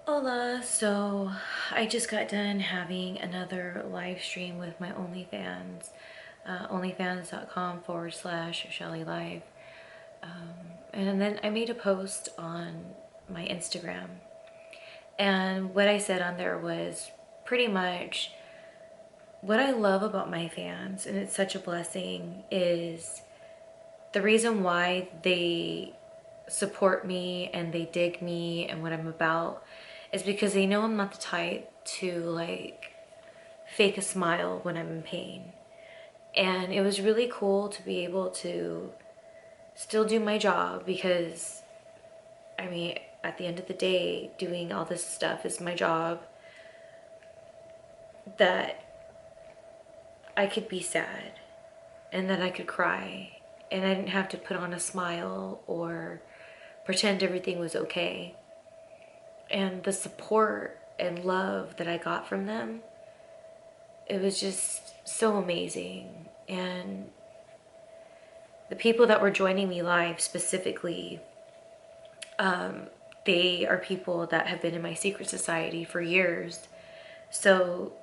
Hola, so I just got done having another live stream with my OnlyFans, onlyfans.com/Shelly Live. And then I made a post on my Instagram. And what I said on there was pretty much what I love about my fans, and it's such a blessing, is the reason why they support me and they dig me and what I'm about is because they know I'm not the type to like fake a smile when I'm in pain. And it was really cool to be able to still do my job because, I mean, at the end of the day, doing all this stuff is my job. That I could be sad and that I could cry and I didn't have to put on a smile or pretend everything was okay. And the support and love that I got from them, it was just so amazing. And the people that were joining me live specifically, they are people that have been in my secret society for years. So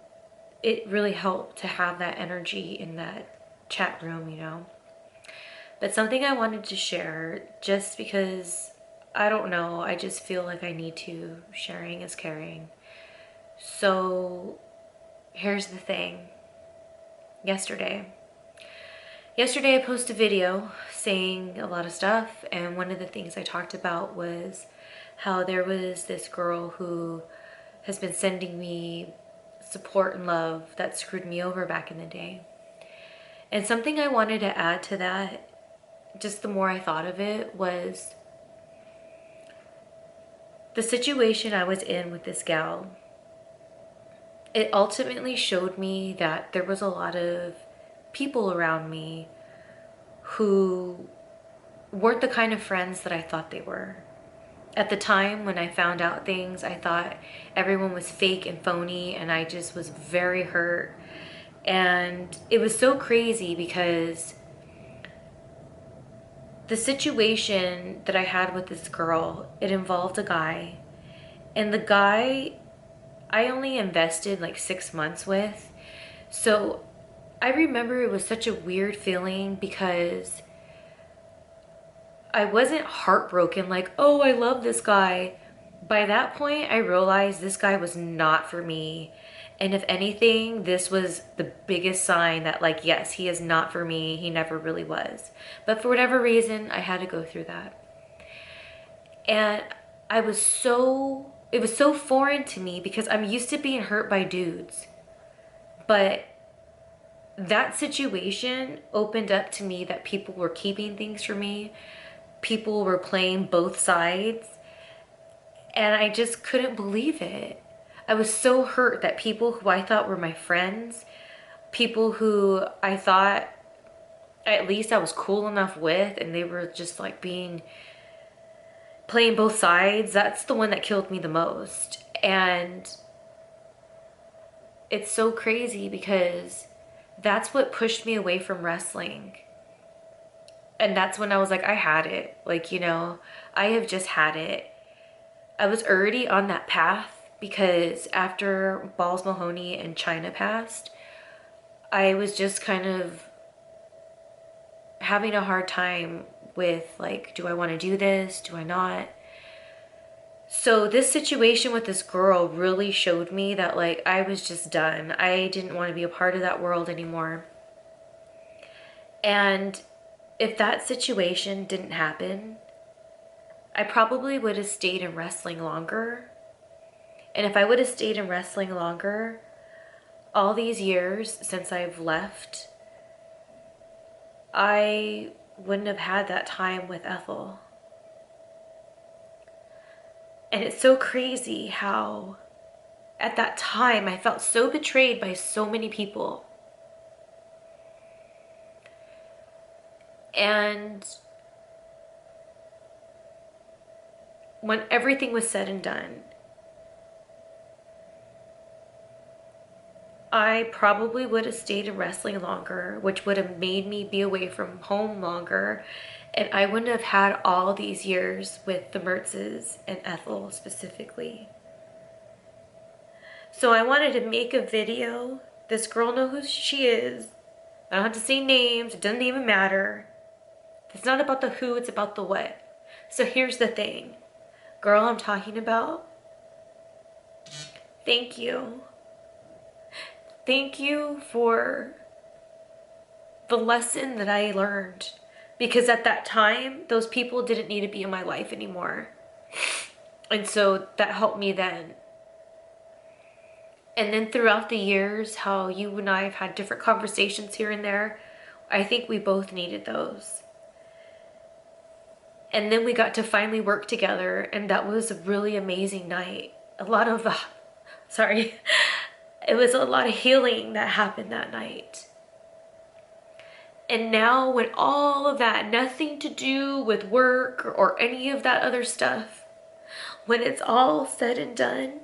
it really helped to have that energy in that chat room, you know. But something I wanted to share, just because, I don't know, I just feel like I need to. Sharing is caring. So here's the thing. Yesterday I posted a video saying a lot of stuff, and one of the things I talked about was how there was this girl who has been sending me support and love that screwed me over back in the day. And something I wanted to add to that, just the more I thought of it, was the situation I was in with this gal. It ultimately showed me that there was a lot of people around me who weren't the kind of friends that I thought they were. At the time when I found out things, I thought everyone was fake and phony, and I just was very hurt. And it was so crazy because the situation that I had with this girl, it involved a guy. And the guy I only invested like 6 months with. So I remember it was such a weird feeling because I wasn't heartbroken like, oh, I love this guy. By that point, I realized this guy was not for me. And if anything, this was the biggest sign that, like, yes, he is not for me. He never really was. But for whatever reason, I had to go through that. And it was so foreign to me because I'm used to being hurt by dudes. But that situation opened up to me that people were keeping things from me. People were playing both sides. And I just couldn't believe it. I was so hurt that people who I thought were my friends, people who I thought at least I was cool enough with, and they were just like playing both sides. That's the one that killed me the most. And it's so crazy because that's what pushed me away from wrestling. And that's when I was like, I had it. Like, you know, I have just had it. I was already on that path because after Balls Mahoney and China passed, I was just kind of having a hard time with like, do I want to do this? Do I not? So this situation with this girl really showed me that like I was just done. I didn't want to be a part of that world anymore. And if that situation didn't happen, I probably would have stayed in wrestling longer. And if I would have stayed in wrestling longer, all these years since I've left, I wouldn't have had that time with Ethel. And it's so crazy how at that time I felt so betrayed by so many people. And when everything was said and done, I probably would have stayed in wrestling longer, which would have made me be away from home longer. And I wouldn't have had all these years with the Mertzes and Ethel specifically. So I wanted to make a video. This girl knows who she is. I don't have to say names. It doesn't even matter. It's not about the who, it's about the what. So here's the thing. Girl I'm talking about, thank you. Thank you for the lesson that I learned. Because at that time, those people didn't need to be in my life anymore. And so that helped me then. And then throughout the years, how you and I have had different conversations here and there, I think we both needed those. And then we got to finally work together, and that was a really amazing night. A lot of, sorry, it was a lot of healing that happened that night. And now when all of that, nothing to do with work or any of that other stuff, when it's all said and done,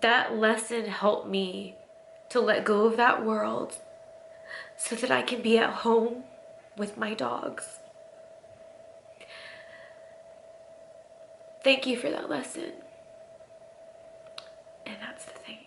that lesson helped me to let go of that world so that I can be at home with my dogs. Thank you for that lesson. And that's the thing.